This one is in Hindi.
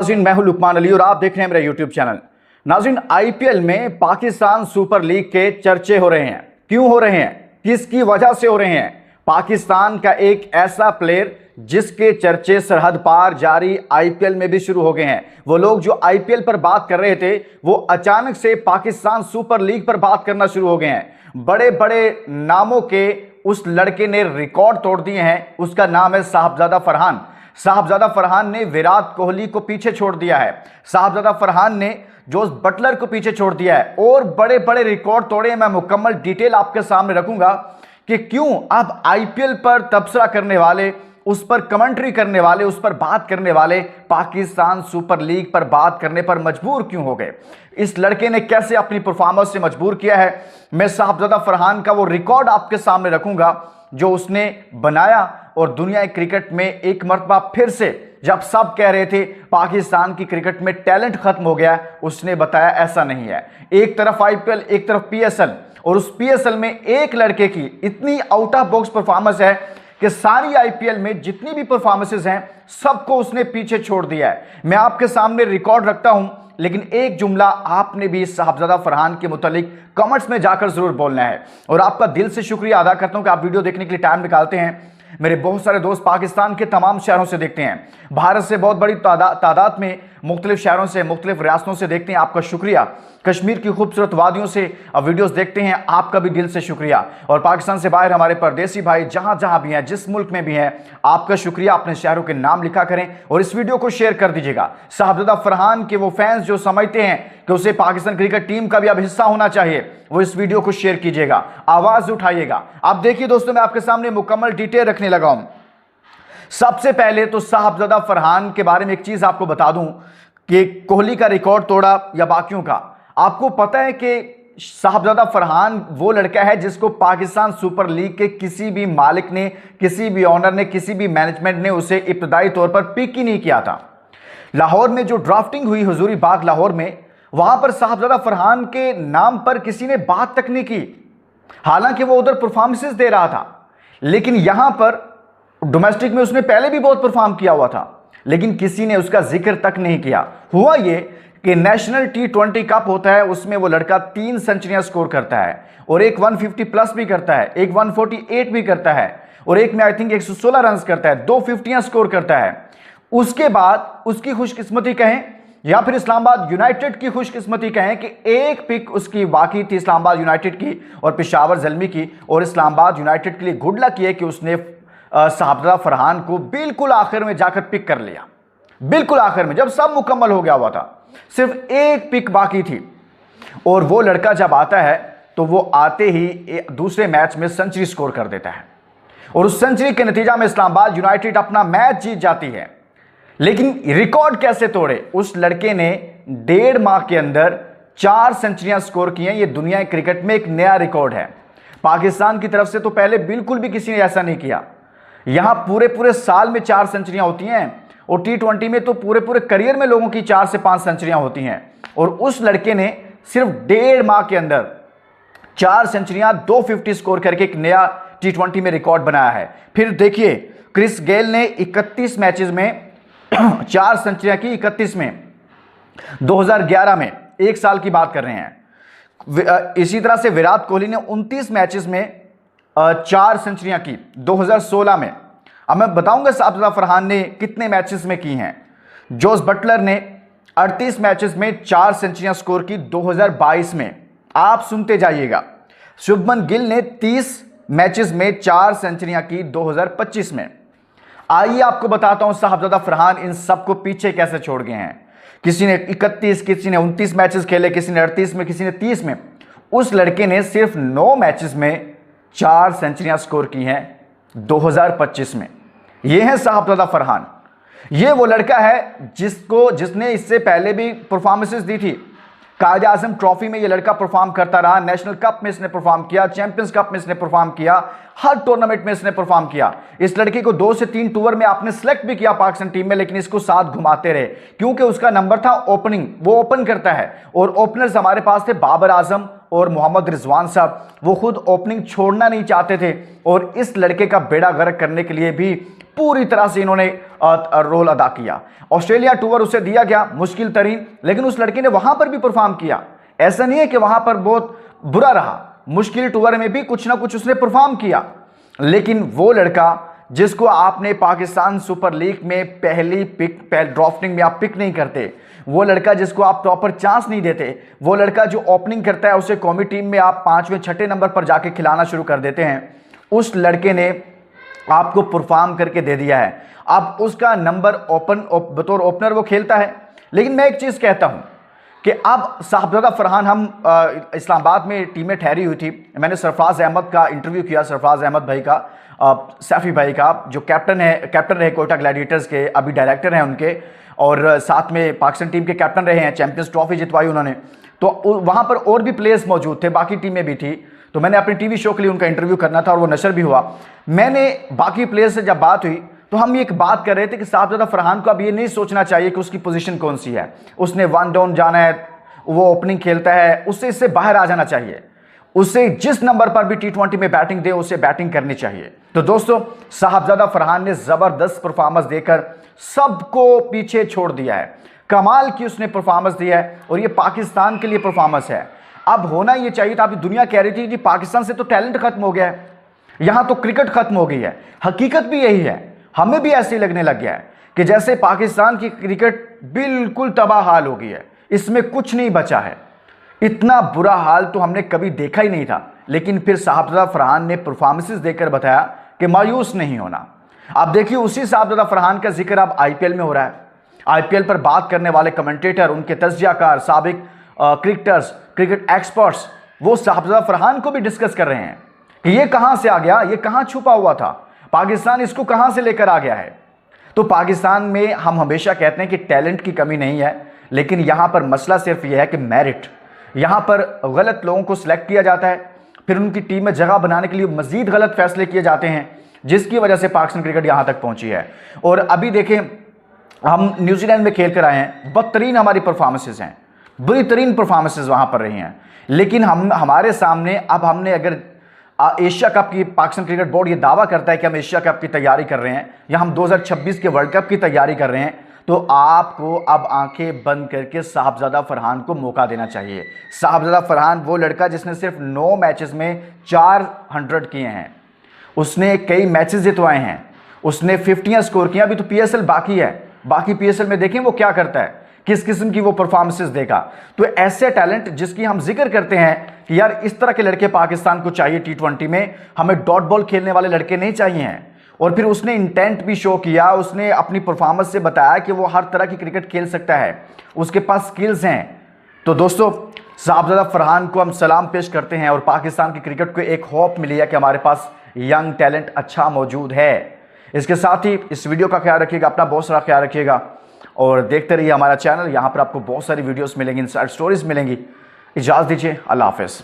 नाज़रीन, मैं हूं लुकमान अली और आप देख रहे हैं मेरा यूट्यूब चैनल। नाज़रीन, आईपीएल में पाकिस्तान सुपर लीग के चर्चे हो रहे हैं। क्यों हो रहे हैं, किसकी वजह से हो रहे हैं? पाकिस्तान का एक ऐसा प्लेयर जिसके चर्चे सरहद पार जारी आईपीएल में भी शुरू हो गए हैं। वो लोग जो आईपीएल पर बात कर रहे थे वो अचानक से पाकिस्तान सुपर लीग पर बात करना शुरू हो गए हैं। बड़े बड़े नामों के उस लड़के ने रिकॉर्ड तोड़ दिए हैं। उसका नाम है साहबजादा फरहान। साहबजादा फरहान ने विराट कोहली को पीछे छोड़ दिया है। साहबजादा फरहान ने जोस बटलर को पीछे छोड़ दिया है और बड़े बड़े रिकॉर्ड तोड़े हैं। मैं मुकम्मल डिटेल आपके सामने रखूंगा कि क्यों अब आईपीएल पर तबसरा करने वाले, उस पर कमेंट्री करने वाले, उस पर बात करने वाले पाकिस्तान सुपर लीग पर बात करने पर मजबूर क्यों हो गए। इस लड़के ने कैसे अपनी परफॉर्मेंस से मजबूर किया है। मैं साहबजादा फरहान का वो रिकॉर्ड आपके सामने रखूंगा जो उसने बनाया और दुनिया क्रिकेट में एक मर्तबा फिर से, जब सब कह रहे थे पाकिस्तान की क्रिकेट में टैलेंट खत्म हो गया, उसने बताया ऐसा नहीं है। एक तरफ आईपीएल, एक तरफ पीएसएल, और उस पीएसएल में एक लड़के की इतनी आउट ऑफ बॉक्स परफॉर्मेंस है कि सारी आईपीएल में जितनी भी परफॉर्मेंसेस हैं सबको उसने पीछे छोड़ दिया है। मैं आपके सामने रिकॉर्ड रखता हूं, लेकिन एक जुमला आपने भी साहबजादा फरहान के मुतालिक कमेंट्स में जाकर जरूर बोलना है। और आपका दिल से शुक्रिया अदा करता हूं कि आप वीडियो देखने के लिए टाइम निकालते हैं। मेरे बहुत सारे दोस्त पाकिस्तान के तमाम शहरों से देखते हैं, भारत से बहुत बड़ी तादाद में मुख्तलिफ शहरों से, मुख्तलिफ रियासतों से देखते हैं। आपका शुक्रिया। कश्मीर की खूबसूरत वादियों से वीडियोस देखते हैं, आपका भी दिल से शुक्रिया। और पाकिस्तान से बाहर हमारे परदेसी भाई जहां जहां भी हैं, जिस मुल्क में भी हैं, आपका शुक्रिया। अपने शहरों के नाम लिखा करें और इस वीडियो को शेयर कर दीजिएगा। साहबजादा फरहान के वो फैंस जो समझते हैं कि उसे पाकिस्तान क्रिकेट टीम का भी अब हिस्सा होना चाहिए, वो इस वीडियो को शेयर कीजिएगा, आवाज उठाइएगा। अब देखिए दोस्तों, मैं आपके सामने मुकम्मल डिटेल रखने लगा हूं। सबसे पहले तो साहबजादा फरहान के बारे में एक चीज आपको बता दूं कि कोहली का रिकॉर्ड तोड़ा या बाकियों का। आपको पता है कि साहबजादा फरहान वो लड़का है जिसको पाकिस्तान सुपर लीग के किसी भी मालिक ने, किसी भी ऑनर ने, किसी भी मैनेजमेंट ने उसे इब्तदाई तौर पर पिक ही नहीं किया था। लाहौर में जो ड्राफ्टिंग हुई हुजूरी बाग लाहौर में, वहां पर साहबजादा फरहान के नाम पर किसी ने बात तक नहीं की। हालांकि वो उधर परफॉर्मेंसेस दे रहा था, लेकिन यहां पर डोमेस्टिक में उसने पहले भी बहुत परफॉर्म किया हुआ था, लेकिन किसी ने उसका जिक्र तक नहीं किया। हुआ ये कि नेशनल T20 कप होता है, उसमें वो लड़का 3 सेंचुरियां स्कोर करता है और एक 150 प्लस भी करता है, एक 148 भी करता है और एक में आई थिंक 116 रन करता है, 2 50 स्कोर करता है। उसके बाद उसकी खुशकिस्मती कहें या फिर इस्लामाबाद यूनाइटेड की खुशकिस्मती कहें कि एक पिक उसकी बाकी थी इस्लामाबाद यूनाइटेड की और पेशावर ज़ल्मी की, और इस्लामाबाद यूनाइटेड के लिए गुड लक ये कि उसने साहबजादा फरहान को बिल्कुल आखिर में जाकर पिक कर लिया। बिल्कुल आखिर में, जब सब मुकम्मल हो गया हुआ था, सिर्फ एक पिक बाकी थी। और वो लड़का जब आता है तो वो आते ही दूसरे मैच में सेंचुरी स्कोर कर देता है और उस सेंचुरी के नतीजा में इस्लामाबाद यूनाइटेड अपना मैच जीत जाती है। लेकिन रिकॉर्ड कैसे तोड़े? उस लड़के ने 1.5 माह के अंदर 4 सेंचुरियां स्कोर की हैं। ये दुनिया क्रिकेट में एक नया रिकॉर्ड है। पाकिस्तान की तरफ से तो पहले बिल्कुल भी किसी ने ऐसा नहीं किया। यहां पूरे साल में 4 सेंचुरियां होती हैं और T20 में तो पूरे करियर में लोगों की 4 से 5 सेंचुरियां होती हैं, और उस लड़के ने सिर्फ 1.5 माह के अंदर 4 सेंचुरियां, 250 स्कोर करके एक नया T20 में रिकॉर्ड बनाया है। फिर देखिए, क्रिस गेल ने 31 मैचेस में 4 सेंचुरियां की, 31 में, 2011 में, एक साल की बात कर रहे हैं। इसी तरह से विराट कोहली ने 29 मैचेस में 4 सेंचुरियां की 2016 में। अब मैं बताऊंगा साहबजादा फरहान ने कितने मैचेस में की हैं। जोस बटलर ने 38 मैचेस में 4 सेंचुरियां स्कोर की 2022 में। आप सुनते जाइएगा। शुभमन गिल ने 30 मैचेस में 4 सेंचुरियां की 2025 में। आइए आपको बताता हूं साहबजादा फरहान इन सबको पीछे कैसे छोड़ गए हैं। किसी ने 31, किसी ने 29 मैचेस खेले, किसी ने 38 में, किसी ने 30 में। उस लड़के ने सिर्फ 9 मैचेस में 4 सेंचुरियां स्कोर की हैं 2025 में। यह है साहबजादा फरहान। यह वो लड़का है जिसने इससे पहले भी परफॉर्मेंसेस दी थी। कायदे आजम ट्रॉफी में यह लड़का परफॉर्म करता रहा, नेशनल कप में इसने परफॉर्म किया, चैंपियंस कप में इसने परफॉर्म किया, हर टूर्नामेंट में इसने परफॉर्म किया। इस लड़के को 2 से 3 टूर में आपने सेलेक्ट भी किया पाकिस्तान टीम में, लेकिन इसको साथ घुमाते रहे क्योंकि उसका नंबर था ओपनिंग। वो ओपन करता है और ओपनर्स हमारे पास थे बाबर आजम और मोहम्मद रिजवान साहब। वो खुद ओपनिंग छोड़ना नहीं चाहते थे और इस लड़के का बेड़ा गर्क करने के लिए भी पूरी तरह से इन्होंने रोल अदा किया। ऑस्ट्रेलिया टूर उसे दिया गया मुश्किल तरीन, लेकिन उस लड़के ने वहां पर भी परफॉर्म किया। ऐसा नहीं है कि वहां पर बहुत बुरा रहा, मुश्किल टूर में भी कुछ ना कुछ उसने परफॉर्म किया। लेकिन वो लड़का जिसको आपने पाकिस्तान सुपर लीग में पहली पिक ड्राफ्टिंग में आप पिक नहीं करते, वो लड़का जिसको आप प्रॉपर चांस नहीं देते, वो लड़का जो ओपनिंग करता है उसे कौमी टीम में आप 5वें 6ठे नंबर पर जाके खिलाना शुरू कर देते हैं, उस लड़के ने आपको परफॉर्म करके दे दिया है। अब उसका नंबर बतौर ओपनर वो खेलता है। लेकिन मैं एक चीज़ कहता हूं कि अब साहबजादा फरहान, हम इस्लामाबाद में टीमें ठहरी हुई थी, मैंने सरफराज अहमद का इंटरव्यू किया, सरफराज अहमद भाई का, सैफी भाई का, जो कैप्टन रहे कोयटा ग्लैडिएटर्स के, अभी डायरेक्टर हैं उनके, और साथ में पाकिस्तान टीम के कैप्टन रहे हैं, चैंपियंस ट्रॉफी जितवाई उन्होंने। तो वहाँ पर और भी प्लेयर्स मौजूद थे, बाकी टीमें भी थी। तो मैंने अपने टीवी शो के लिए उनका इंटरव्यू करना था और वो नशर भी हुआ। मैंने बाकी प्लेयर्स से जब बात हुई तो हम एक बात कर रहे थे कि साहबजादा फरहान को अब ये नहीं सोचना चाहिए कि उसकी पोजीशन कौन सी है, उसने 1 डाउन जाना है, वो ओपनिंग खेलता है, उससे इससे बाहर आ जाना चाहिए। उसे जिस नंबर पर भी टी20 में बैटिंग दे उसे बैटिंग करनी चाहिए। तो दोस्तों, साहबजादा फरहान ने जबरदस्त परफॉर्मेंस देकर सबको पीछे छोड़ दिया है। कमाल की उसने परफॉर्मेंस दी है और ये पाकिस्तान के लिए परफॉर्मेंस है। अब होना ये चाहिए था, अभी दुनिया कह रही थी कि पाकिस्तान से तो टैलेंट खत्म हो गया है, यहां तो क्रिकेट खत्म हो गई है। हकीकत भी यही है, हमें भी ऐसे ही लगने लग गया है कि जैसे पाकिस्तान की क्रिकेट बिल्कुल तबाह हाल हो गई है, इसमें कुछ नहीं बचा है। इतना बुरा हाल तो हमने कभी देखा ही नहीं था। लेकिन फिर साहबजादा फरहान ने परफॉर्मेंसेस देकर बताया कि मायूस नहीं होना। आप देखिए, उसी साहबजादा फरहान का जिक्र अब आईपीएल में हो रहा है। आईपीएल पर बात करने वाले कमेंटेटर, उनके तज्जियाकार, साबिक क्रिकेटर्स, क्रिकेट एक्सपर्ट्स, वो साहबजादा फरहान को भी डिस्कस कर रहे हैं कि ये कहां से आ गया, ये कहां छुपा हुआ था, पाकिस्तान इसको कहां से लेकर आ गया है। तो पाकिस्तान में हम हमेशा कहते हैं कि टैलेंट की कमी नहीं है, लेकिन यहां पर मसला सिर्फ यह है कि मेरिट, यहां पर गलत लोगों को सिलेक्ट किया जाता है, फिर उनकी टीम में जगह बनाने के लिए मजीद गलत फैसले किए जाते हैं, जिसकी वजह से पाकिस्तान क्रिकेट यहां तक पहुंची है। और अभी देखें, हम न्यूजीलैंड में खेल कर आए हैं, बदतरीन हमारी परफॉर्मेंसेज हैं, बुरी तरीन परफॉर्मेंसेज वहां पर रही हैं। लेकिन हमारे सामने अब हमने अगर एशिया कप की, पाकिस्तान क्रिकेट बोर्ड ये दावा करता है कि हम एशिया कप की तैयारी कर रहे हैं या हम 2026 के वर्ल्ड कप की तैयारी कर रहे हैं, तो आपको अब आंखें बंद करके साहबजादा फरहान को मौका देना चाहिए। साहबजादा फरहान वो लड़का जिसने सिर्फ 9 मैचेस में 400 किए हैं, उसने कई मैचेस जितवाए हैं, उसने 50 स्कोर किया। अभी तो पीएसएल बाकी है, बाकी पीएसएल में देखें वो क्या करता है, किस किस्म की वो परफॉर्मेंसेस देगा। तो ऐसे टैलेंट जिसकी हम जिक्र करते हैं कि यार इस तरह के लड़के पाकिस्तान को चाहिए टी20 में, हमें डॉट बॉल खेलने वाले लड़के नहीं चाहिए हैं। और फिर उसने इंटेंट भी शो किया, उसने अपनी परफॉर्मेंस से बताया कि वो हर तरह की क्रिकेट खेल सकता है, उसके पास स्किल्स हैं। तो दोस्तों, साहबजादा फरहान को हम सलाम पेश करते हैं और पाकिस्तान की क्रिकेट को एक होप मिली है कि हमारे पास यंग टैलेंट अच्छा मौजूद है। इसके साथ ही इस वीडियो का ख्याल रखिएगा, अपना बहुत सारा ख्याल रखिएगा और देखते रहिए हमारा चैनल। यहाँ पर आपको बहुत सारी वीडियोस मिलेंगी, इनसाइड स्टोरीज मिलेंगी। इजाज़त दीजिए, अल्लाह हाफ़िज़।